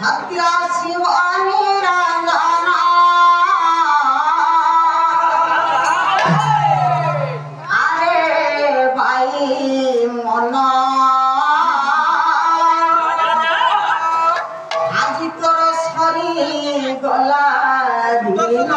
सत्य शिवानी रंजना अरे भाई मना आज तोर सरी गला दिन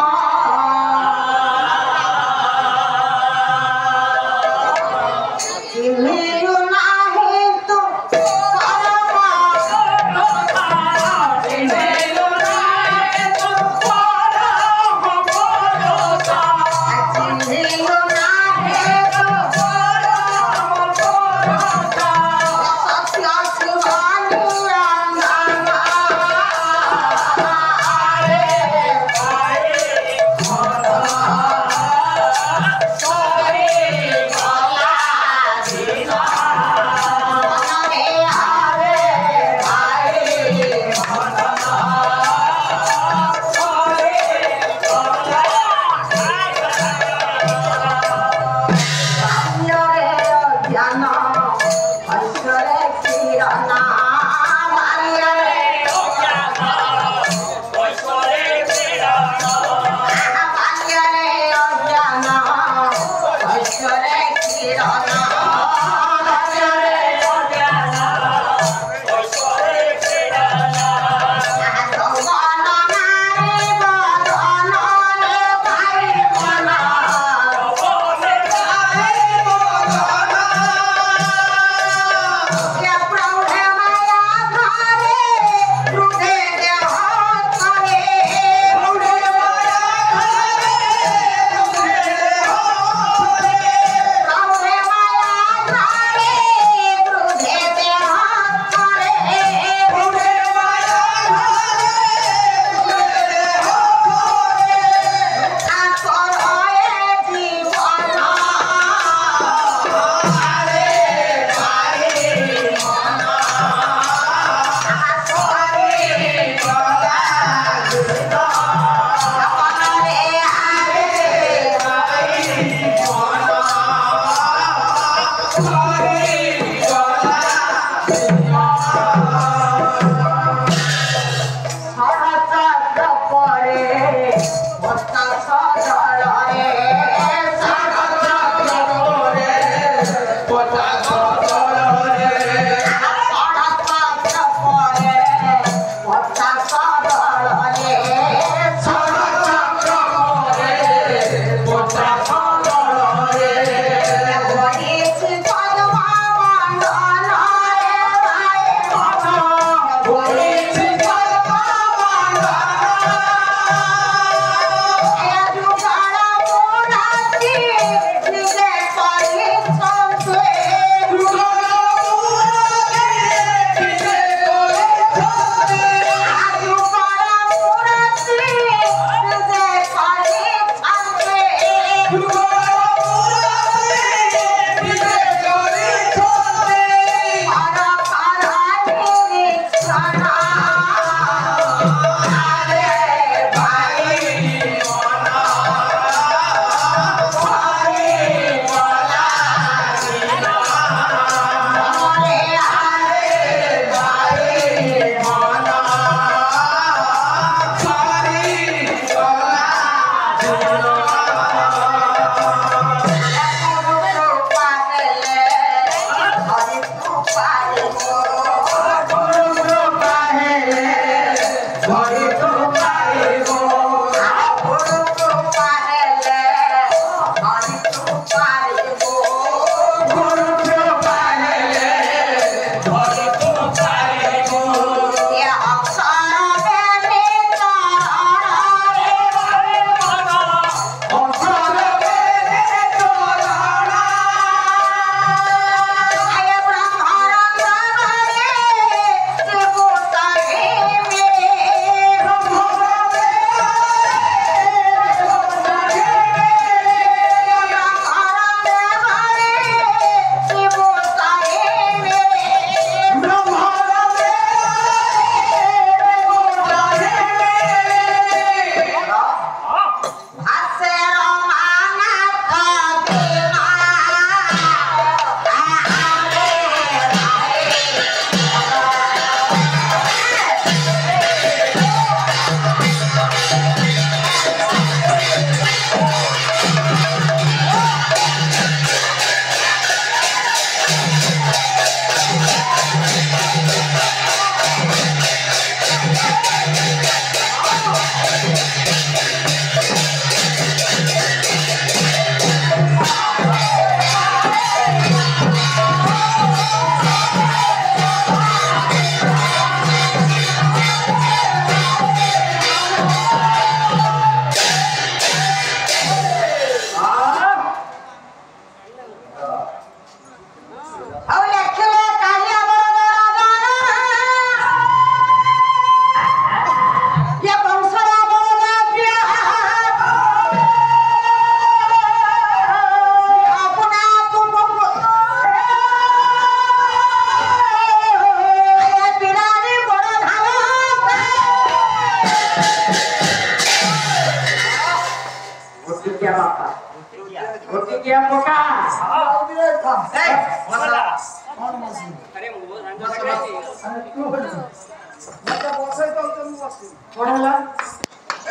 মতে বসাই তো তুমি বসি পড়লা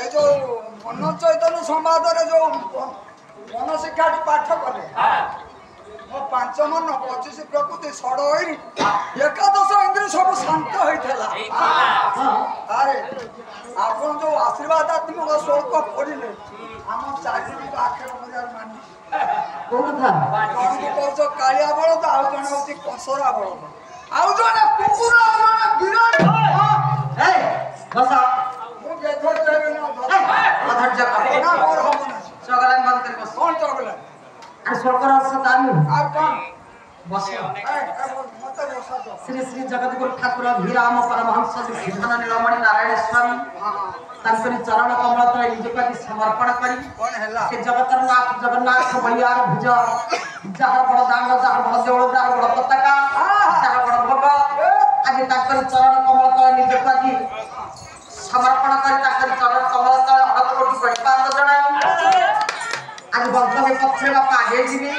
এই যে মন চৈতন্য সম্বাদরে যে মনশিক্ষাটি পাঠ কলে ମୋ 5 ମନ 25 ପ୍ରକୃତି ଷଡ଼ ହୋଇ ଏକାଦଶ ଇନ୍ଦ୍ରିୟ ସବୁ ଶାନ୍ତ ହୋଇଥିଲା। ଆରେ ଆପଣ ଯୋଉ ଆଶୀର୍ବାଦାତ୍ମକ ଶ୍ଳୋକ ପଢିଲେ ଆମ ଚାରିଜଣଙ୍କ ଆଖର ବଜାର ମାନି କୋଉ କଥା ଜଣକୁ କହୁଛ କାଳିଆ ବଳଦ ଆଉ ଜଣେ ହଉଛି କସରା ବଳଦ ଆଉ ଜଣେ କୁକୁର ଆଉ ଜଣେ ବିରାଟ ଏ ବସ ମୁଁ ବେଧୈର୍ଯ୍ୟ ହେବି ନା ଅଧୈର୍ଯ୍ୟ କର ନା ମୋର ହବ ନା ଚଗଲା ବନ୍ଦ କରି ବସ କଣ ଚଗଲା আর সরকার সদানু ଆଉ କଣ বস ମତେ ବସା ତ শ্রী শ্রী জগৎগুরু ঠাকুর অভিরাম পরমহংস সিদ্ধান নীলমণি নারায়ণ স্বামী তাঙ্করি চরণ কমল তଳେ ନିଜକୁ ସମର୍ପଣ କରି କଣ ହେଲା ସେ ଜଗତର ନାଥ ଜଗନ୍ନାଥ ବଳିଆର ଭୁଜ ଯାହାର ବଡ଼ ଦାଣ୍ଡ ଯାହାର ବଡ଼ ଦେଉଳ ଯାହାର ବଡ଼ ପତାକା ଯାହାର ବଡ଼ ଭୋଗ ଆଜି ତାଙ୍କରି ଚରଣ କମଳ ତଳେ ନିଜକୁ ଆଜି ସମର୍ପଣ କରି ତାଙ୍କରି ଚରଣ କମଳ ତଳେ ଅଳ୍ପ କୋଟି ପରିପାତ ଜଣାଇ ଆଜି ବଂଶରେ ପଛରେ ବାପା ଆଗେଇ ଯିବେ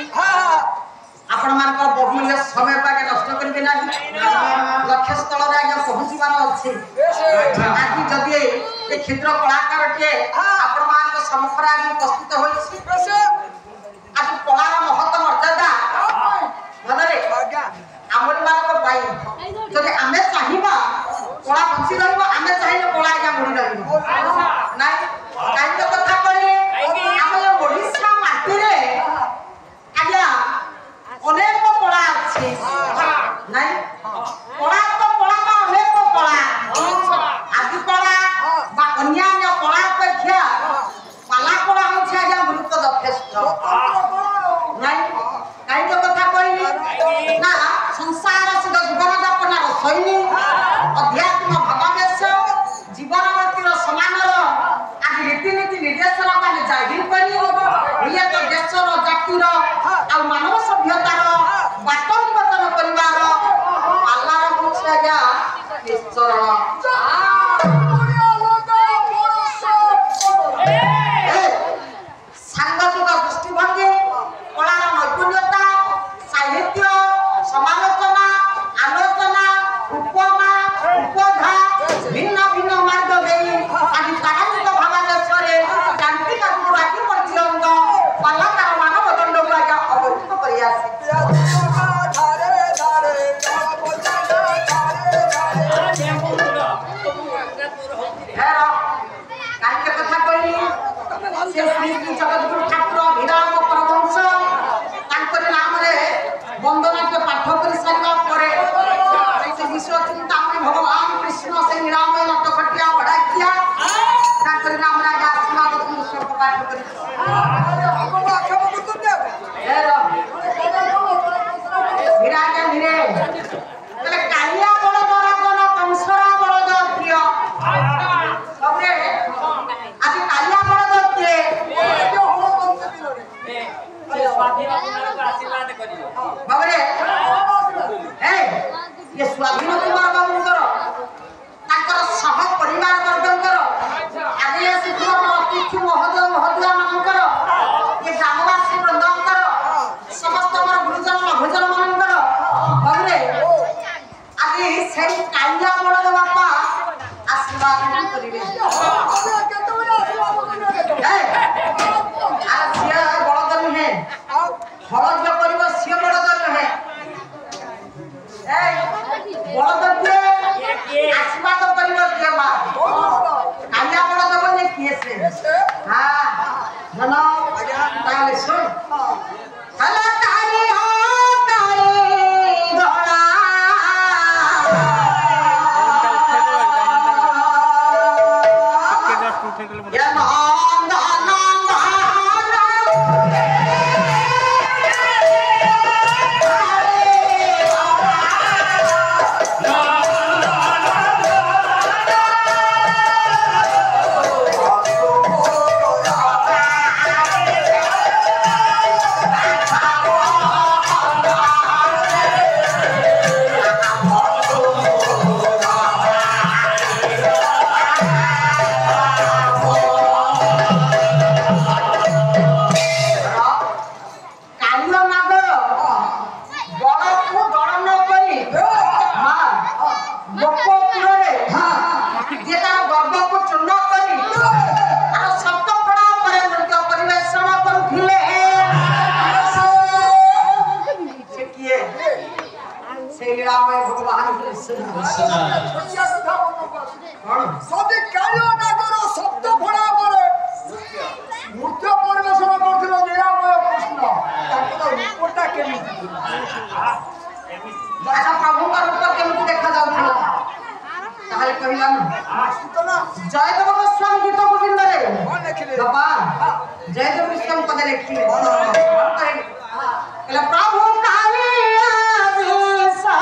ଆପଣମାନଙ୍କର ବହୁମୂଲ୍ୟ ସମୟକୁ ଆଗେ ନଷ୍ଟ କରିବେ ନାହିଁ ଲକ୍ଷ୍ୟସ୍ଥଳରେ ଆଜ୍ଞା ପହଞ୍ଚିବାର ଅଛି ଆଜି ଯଦି ଏ କ୍ଷୁଦ୍ର କଳାକାରଟିଏ ଆପଣମାନଙ୍କ ସମ୍ମୁଖରେ ଆଜି ଉପସ୍ଥିତ ହୋଇଛି ଆଜି କଳାର ମହତ ମର୍ଯ୍ୟାଦା ଭଲରେ ଆମମାନଙ୍କ ପାଇଁ ଯଦି ଆମେ ଚାହିଁବା କଳା ବଞ୍ଚି ରହିବ ଆମେ ଚାହିଁଲେ କଳା ଆଜ୍ଞା ବୁଡ଼ି ରହିବ ନାଇଁ କାହିଁକି କଥା କହିଲେ ଆମ ଓଡ଼ିଶା ମାଟିରେ ଆଜ୍ଞା ଅନେକ କଳା ଅଛି ନାଇଁ କଳା ତ କଳା ବା ଅନେକ କଳା ଆଦି କଳା ବା ଅନ୍ୟାନ୍ୟ କଳା ଅପେକ୍ଷା ପାଲା କଳା ହେଉଛି ଆଜ୍ଞା ଗୁରୁତ୍ୱ ଯଥେଷ୍ଟ ନାଇଁ କାହିଁକି କଥା କହିଲି ନା ସଂସାର ସିଧ ଜୀବନ ଯାପନର ଶୈଳୀ ଅଧ୍ୟାତ୍ମ ଭାବାବେଶ ଜୀବନମତୀର ସମାନର ଆଜି ରୀତିନୀତି ନିର୍ଦ୍ଦେଶନାକୁ ଆମେ ଜାହିର କରି ଇଏ ତ ଦେଶର ଜାତିର ଆଉ ମାନବ ସଭ୍ୟତାର ବାଟ ଉନ୍ମୋଚନ କରିବାର ପାଲାର ହେଉଛି ଆଜ୍ଞା ନିଶ୍ଚରଣ ସାଂଗଠିକ ଦୃଷ୍ଟିଭଙ୍ଗୀ କଳାର ନୈପୁଣ୍ୟତା ସାହିତ୍ୟ ସମାଲୋଚନା ଆଲୋଚନା ଉପମା ଉପଧା ଭିନ୍ନ ଭିନ୍ନ ମାର୍ଗ ଦେଇ ଆଜି ତାରାନ୍ୱିତ ଭାବାବେଶରେ ଯାନ୍ତ୍ରିକ ରାତି ପର୍ଯ୍ୟନ୍ତ କଳାକାର ମାନବ ଦଣ୍ଡକୁ ଆଜ୍ଞା ଅବରୁଦ୍ଧ କରି ଆସିଛି କାହିଁକି କଥା କହିଲି ସେ ଶ୍ରୀ ଶ୍ରୀ ଜଗଦ୍ଗୁରୁ ଠାକୁର ଅଭିରାମ ପରମହଂସ ତାଙ୍କରି ନାମରେ ବନ୍ଦନାଟ୍ୟ ପାଠ କରି ସାରିବା ପରେ ସେ ବିଶ୍ୱ ଚିନ୍ତାମଣି ଭଗବାନ କୃଷ୍ଣ ସେ ନିରାମୟ ନାଟକଟିଆ ବଢ଼ାଖିଆ ତାଙ୍କରି ନାମରେ ଆଜ୍ଞା ଆଶୀର୍ବାଦ ଶ୍ଲୋକ ପାଠ କରି ବିରାଜ ଧୀରେ କାଳିଆ ବଳଦ ରାଜନ କଂସରା ବଳଦ ପ୍ରିୟ ସବୁରେ ଆଜି କାଳିଆ ବଳଦ କିଏ ବାବୁରେ ଇଏ ସ୍ୱାଧୀନ କୁମାର ବାବୁଙ୍କର ତାଙ୍କର ସହ ପରିବାର ବର୍ଗଙ୍କର ଆଜି ଆସିଥିବା ଅତିଥି ମହୋଦୟ ମହୋଦୟା ମାନଙ୍କର ଏ ଗ୍ରାମବାସୀ ବୃନ୍ଦଙ୍କର ସମସ୍ତ ଆମର ଗୁରୁଜନ ଲଘୁଜନ ମାନଙ୍କର ବାବୁରେ ଆଜି ସେଇ କାଳିଆ ବଳଦ ବାପା ଆଶୀର୍ବାଦ କରିବେ ଆରେ ସିଏ ବଳଦ ନୁହେଁ ହଳଦିଆ କରିବ ସିଏ ବଳଦ ନୁହେଁ ବଳଦ କିଏ ଆଶୀର୍ବାଦ କରିବ କିଏ ମା କାଳିଆ ବଳଦ ବୋଲେ କିଏ ସେ ହଁ ଧନ ତାହେଲେ ଶୁଣ ହେଲା କାଳି କାଳି ଧଳା ଛୋଟିଆ କଥା ଯଦି କାଳିଅ ନାଗର ଶବ୍ଦ ଭଡ଼ା ପରେ ନୃତ୍ୟ ପରିବେଷଣ କରୁଥିଲେ ନୀଳାମୟ କୃଷ୍ଣ ତାଙ୍କର ରୂପଟା କେମିତି ପ୍ରଭୁଙ୍କ ରୂପ କେମିତି ଦେଖାଯାଉଥିଲା ତାହେଲେ କହିଲା ନା ଜୟଦେବ ଗୋସ୍ୱାମୀ ଗୀତ ଗୋବିନ୍ଦରେ ବାପା ଜୟଦେବ ଗୋସ୍ୱାମୀ ପଦେ ଲେଖିଲେ ପ୍ରଭୁ କାଳିଆ ବିଷା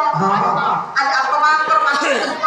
आज अपमान